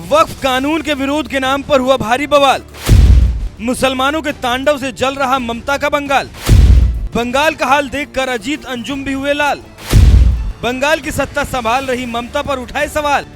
वक्फ कानून के विरोध के नाम पर हुआ भारी बवाल। मुसलमानों के तांडव से जल रहा ममता का बंगाल। बंगाल का हाल देखकर अजीत अंजुम भी हुए लाल। बंगाल की सत्ता संभाल रही ममता पर उठाए सवाल।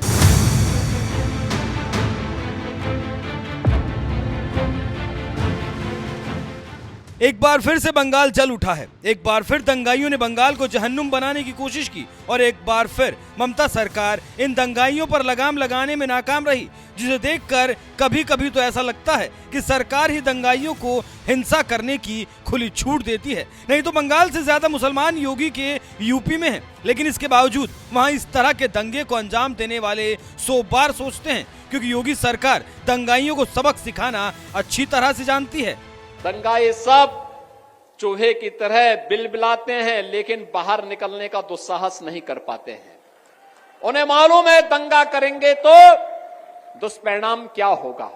एक बार फिर से बंगाल जल उठा है। एक बार फिर दंगाइयों ने बंगाल को जहन्नुम बनाने की कोशिश की और एक बार फिर ममता सरकार इन दंगाइयों पर लगाम लगाने में नाकाम रही, जिसे देखकर कभी कभी तो ऐसा लगता है कि सरकार ही दंगाइयों को हिंसा करने की खुली छूट देती है। नहीं तो बंगाल से ज्यादा मुसलमान योगी के यूपी में हैं, लेकिन इसके बावजूद वहां इस तरह के दंगे को अंजाम देने वाले 100 बार सोचते हैं, क्योंकि योगी सरकार दंगाइयों को सबक सिखाना अच्छी तरह से जानती है। दंगाई सब चूहे की तरह बिलबिलाते हैं, लेकिन बाहर निकलने का दुस्साहस नहीं कर पाते हैं। उन्हें मालूम है दंगा करेंगे तो दुष्परिणाम क्या होगा।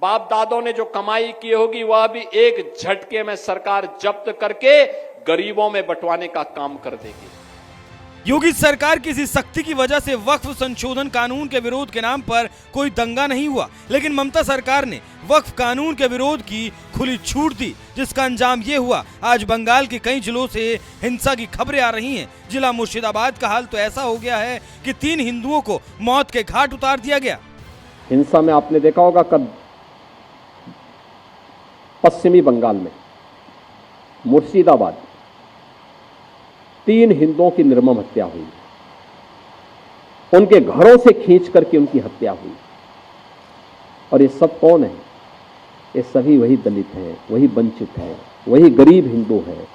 बाप दादों ने जो कमाई की होगी वह भी एक झटके में सरकार जब्त करके गरीबों में बंटवाने का काम कर देगी। योगी सरकार की इसी सख्ती की वजह से वक्फ संशोधन कानून के विरोध के नाम पर कोई दंगा नहीं हुआ, लेकिन ममता सरकार ने वक्फ कानून के विरोध की खुली छूट दी, जिसका अंजाम ये हुआ आज बंगाल के कई जिलों से हिंसा की खबरें आ रही हैं। जिला मुर्शिदाबाद का हाल तो ऐसा हो गया है कि 3 हिंदुओं को मौत के घाट उतार दिया गया। हिंसा में आपने देखा होगा कब पश्चिमी बंगाल में मुर्शिदाबाद 3 हिंदुओं की निर्मम हत्या हुई। उनके घरों से खींच करके उनकी हत्या हुई। और ये सब कौन है? ये सभी वही दलित हैं, वही वंचित हैं, वही गरीब हिंदू हैं,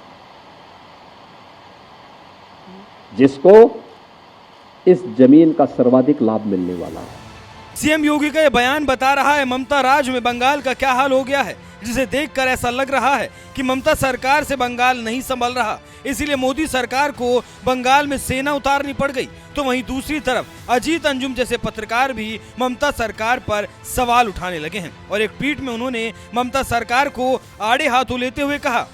जिसको इस जमीन का सर्वाधिक लाभ मिलने वाला है। सीएम योगी का यह बयान बता रहा है ममता राज में बंगाल का क्या हाल हो गया है, जिसे देखकर ऐसा लग रहा है कि ममता सरकार से बंगाल नहीं संभल रहा, इसीलिए मोदी सरकार को बंगाल में सेना उतारनी पड़ गई। तो वहीं दूसरी तरफ अजीत अंजुम जैसे पत्रकार भी ममता सरकार पर सवाल उठाने लगे हैं और एक ट्वीट में उन्होंने ममता सरकार को आड़े हाथों लेते हुए कहा,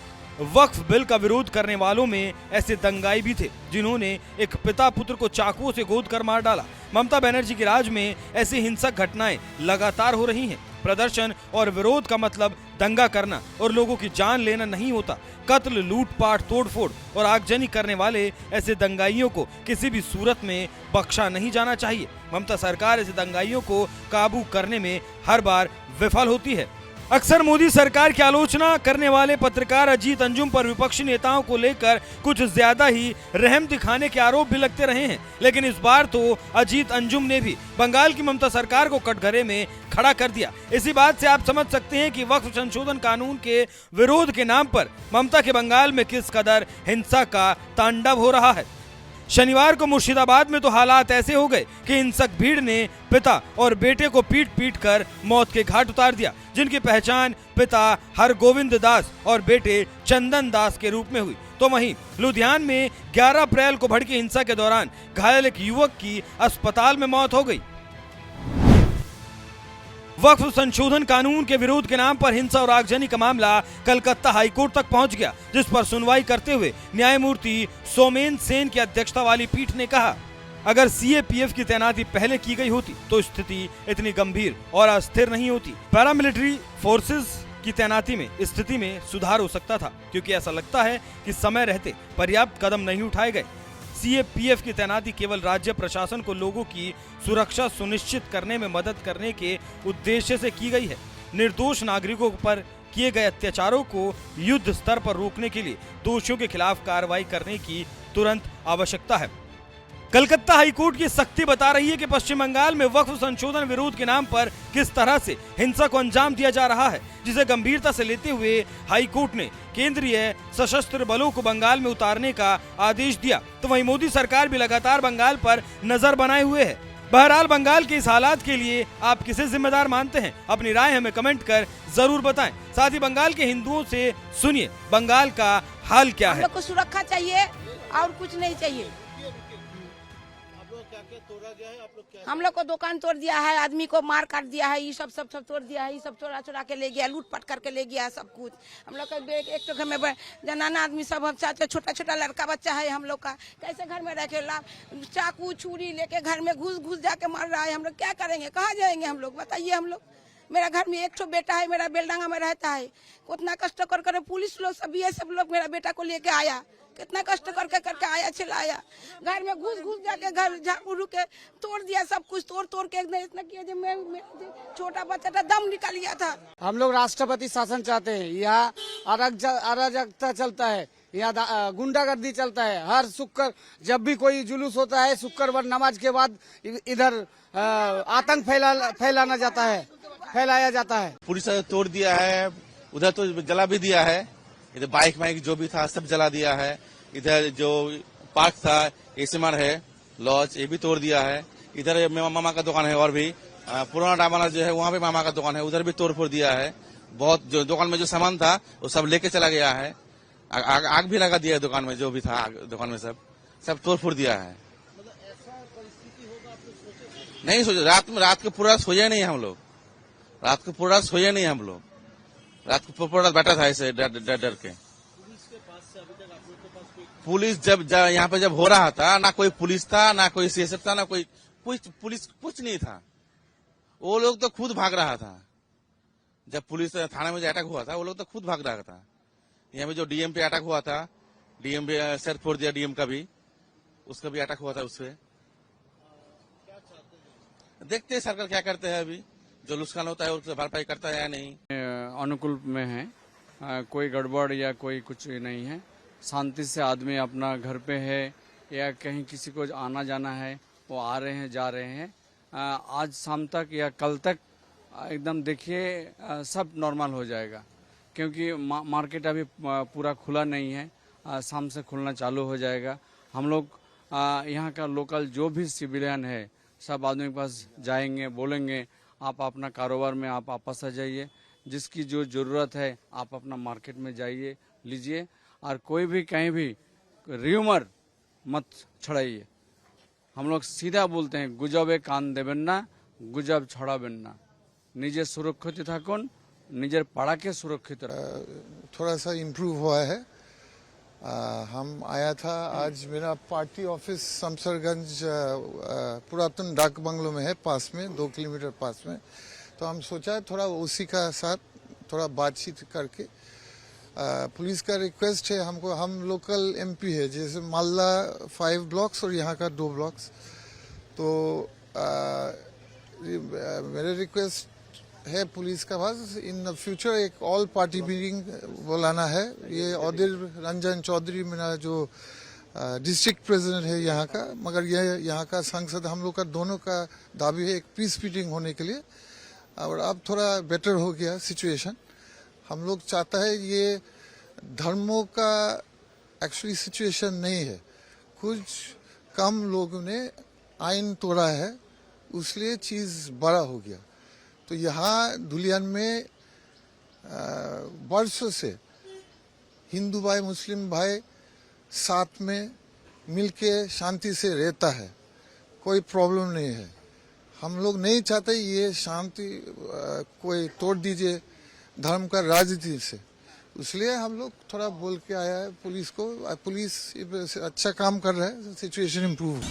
वक्फ बिल का विरोध करने वालों में ऐसे दंगाई भी थे जिन्होंने एक पिता पुत्र को चाकुओं से गोद कर मार डाला। ममता बनर्जी के राज में ऐसी हिंसक घटनाएं लगातार हो रही हैं। प्रदर्शन और विरोध का मतलब दंगा करना और लोगों की जान लेना नहीं होता। कत्ल, लूटपाट, तोड़फोड़ और आगजनी करने वाले ऐसे दंगाइयों को किसी भी सूरत में बख्शा नहीं जाना चाहिए। ममता सरकार ऐसे दंगाइयों को काबू करने में हर बार विफल होती है। अक्सर मोदी सरकार की आलोचना करने वाले पत्रकार अजीत अंजुम पर विपक्षी नेताओं को लेकर कुछ ज्यादा ही रहम दिखाने के आरोप भी लगते रहे हैं, लेकिन इस बार तो अजीत अंजुम ने भी बंगाल की ममता सरकार को कटघरे में खड़ा कर दिया। इसी बात से आप समझ सकते हैं कि वक्फ संशोधन कानून के विरोध के नाम पर ममता के बंगाल में किस कदर हिंसा का तांडव हो रहा है। शनिवार को मुर्शिदाबाद में तो हालात ऐसे हो गए कि हिंसक भीड़ ने पिता और बेटे को पीट पीट कर मौत के घाट उतार दिया, जिनकी पहचान पिता हरगोविंद दास और बेटे चंदन दास के रूप में हुई। तो वहीं लुधियाना में 11 अप्रैल को भड़की हिंसा के दौरान घायल एक युवक की अस्पताल में मौत हो गई। वक्फ संशोधन कानून के विरोध के नाम पर हिंसा और आगजनी का मामला कलकत्ता हाईकोर्ट तक पहुंच गया, जिस पर सुनवाई करते हुए न्यायमूर्ति सोमेन सेन की अध्यक्षता वाली पीठ ने कहा, अगर सीएपीएफ की तैनाती पहले की गई होती तो स्थिति इतनी गंभीर और अस्थिर नहीं होती। पैरामिलिट्री फोर्सेस की तैनाती में स्थिति में सुधार हो सकता था, क्योंकि ऐसा लगता है कि समय रहते पर्याप्त कदम नहीं उठाए गए। सीएपीएफ की तैनाती केवल राज्य प्रशासन को लोगों की सुरक्षा सुनिश्चित करने में मदद करने के उद्देश्य से की गई है। निर्दोष नागरिकों पर किए गए अत्याचारों को युद्ध स्तर पर रोकने के लिए दोषियों के खिलाफ कार्रवाई करने की तुरंत आवश्यकता है। कलकत्ता हाईकोर्ट की सख्ती बता रही है कि पश्चिम बंगाल में वक्फ संशोधन विरोध के नाम पर किस तरह से हिंसा को अंजाम दिया जा रहा है, जिसे गंभीरता से लेते हुए हाईकोर्ट ने केंद्रीय सशस्त्र बलों को बंगाल में उतारने का आदेश दिया। तो वहीं मोदी सरकार भी लगातार बंगाल पर नजर बनाए हुए है। बहरहाल बंगाल के इस हालात के लिए आप किसे जिम्मेदार मानते हैं? अपनी राय हमें कमेंट कर जरूर बताएं। साथ ही बंगाल के हिंदुओं से सुनिए बंगाल का हाल क्या है। हम लोग को सुरक्षा चाहिए और कुछ नहीं चाहिए। हम लोग को दुकान तोड़ दिया है, आदमी को मार काट दिया है, ये सब तोड़ दिया है, ये सब चोरा चोरा के ले गया, लूट पाट करके ले गया सब कुछ। हम लोग का एक तो घर में जनाना आदमी सब हम साथ छोटा छोटा लड़का बच्चा है हम लोग का, कैसे घर में रखे ला चाकू छुरी लेके घर में घुस जाके मार रहा है। हम लोग क्या करेंगे, कहाँ जाएंगे हम लोग, बताइए। हम लोग, मेरा घर में एक ठो बेटा है, मेरा बेलडांगा में रहता है, उतना कष्ट कर पुलिस लोग सब ये सब लोग मेरा बेटा को लेके आया, कितना कष्ट करके आया, चिल्लाया, घर में घुस जाके घर झाड़ू के तोड़ दिया, सब कुछ तोड़ के एकदम इतना किया जो मैं छोटा बच्चा था दम निकल गया था। हम लोग राष्ट्रपति शासन चाहते हैं। यहाँ अराजकता चलता है, यहाँ गुंडागर्दी चलता है। हर शुक्र जब भी कोई जुलूस होता है, शुक्रवार नमाज के बाद इधर आतंक फैलाया जाता है। पुलिस ने तोड़ दिया है, उधर तो जला भी दिया है, इधर बाइक माइक जो भी था सब जला दिया है। इधर जो पार्क था एसीमर है लॉज, ये भी तोड़ दिया है। इधर मामा का दुकान है, और भी पुराना डामाना जो है वहाँ पे मामा का दुकान है, उधर भी तोड़ फोड़ दिया है। बहुत जो दुकान में जो सामान था वो सब लेके चला गया है। आग भी लगा दिया है दुकान में, जो भी था दुकान में सब तोड़ फोड़ दिया है। नहीं सोचा, रात को पूरा सोया नहीं हम लोग, रात को पूरा सोया नहीं हम लोग, रात को पूरा बैठा था ऐसे डर के। पुलिस जब यहाँ पे जब हो रहा था, ना कोई पुलिस था, ना कोई सीएसएफ था, ना कोई पुलिस कुछ नहीं था। वो लोग तो खुद भाग रहा था। जब पुलिस थाने में जो अटैक हुआ था, वो लोग तो खुद भाग रहा था। यहाँ पे जो डीएम पे अटैक हुआ था, डीएम पे सर फोड़ दिया, डीएम का भी, उसका भी अटैक हुआ था उससे। देखते हैं सरकार क्या करते हैं, अभी जो नुकसान होता है उससे भरपाई करता है या नहीं। अनुकूल में है, कोई गड़बड़ या कोई कुछ नहीं है। शांति से आदमी अपना घर पे है या कहीं किसी को आना जाना है, वो आ रहे हैं जा रहे हैं। आज शाम तक या कल तक एकदम देखिए सब नॉर्मल हो जाएगा, क्योंकि मार्केट अभी पूरा खुला नहीं है, शाम से खुलना चालू हो जाएगा। हम लोग यहाँ का लोकल जो भी सिविलियन है सब आदमी के पास जाएंगे, बोलेंगे आप अपना कारोबार में आप वापस आ जाइए, जिसकी जो ज़रूरत है आप अपना मार्केट में जाइए लीजिए, और कोई भी कहीं भी र्यूमर मत छड़ाइए। हम लोग सीधा बोलते हैं, गुजबे कान देवें ना, गुजब छड़ाबें ना। निजे सुरक्षित थाकुन, निजेर पाड़ा के सुरक्षित थोड़ा सा इम्प्रूव हुआ है। हम आया था आज, मेरा पार्टी ऑफिस शमशेरगंज पुरातन डाक बंगलो में है, पास में 2 किलोमीटर पास में। तो हम सोचा थोड़ा उसी का साथ थोड़ा बातचीत करके, पुलिस का रिक्वेस्ट है हमको, हम लोकल एमपी है, जैसे मालदा 5 ब्लॉक्स और यहाँ का 2 ब्लॉक्स। तो मेरे रिक्वेस्ट है पुलिस का पास, इन द फ्यूचर एक ऑल पार्टी मीटिंग बुलाना है। ये अधीर रंजन चौधरी मेरा जो डिस्ट्रिक्ट प्रेसिडेंट है यहाँ का, मगर ये यहाँ का सांसद, हम लोग का दोनों का दावी है एक पीस मीटिंग होने के लिए। और अब थोड़ा बेटर हो गया सिचुएशन। हम लोग चाहता है ये धर्मों का एक्चुअली सिचुएशन नहीं है, कुछ कम लोगों ने आइन तोड़ा है, उसलिए चीज़ बड़ा हो गया। तो यहाँ दुलियान में वर्षों से हिंदू भाई मुस्लिम भाई साथ में मिलके शांति से रहता है, कोई प्रॉब्लम नहीं है। हम लोग नहीं चाहते ये शांति कोई तोड़ दीजिए धर्म का राजनीति से, इसलिए हम लोग थोड़ा बोल के आया है पुलिस को। पुलिस अच्छा काम कर रहा है, सिचुएशन इम्प्रूव।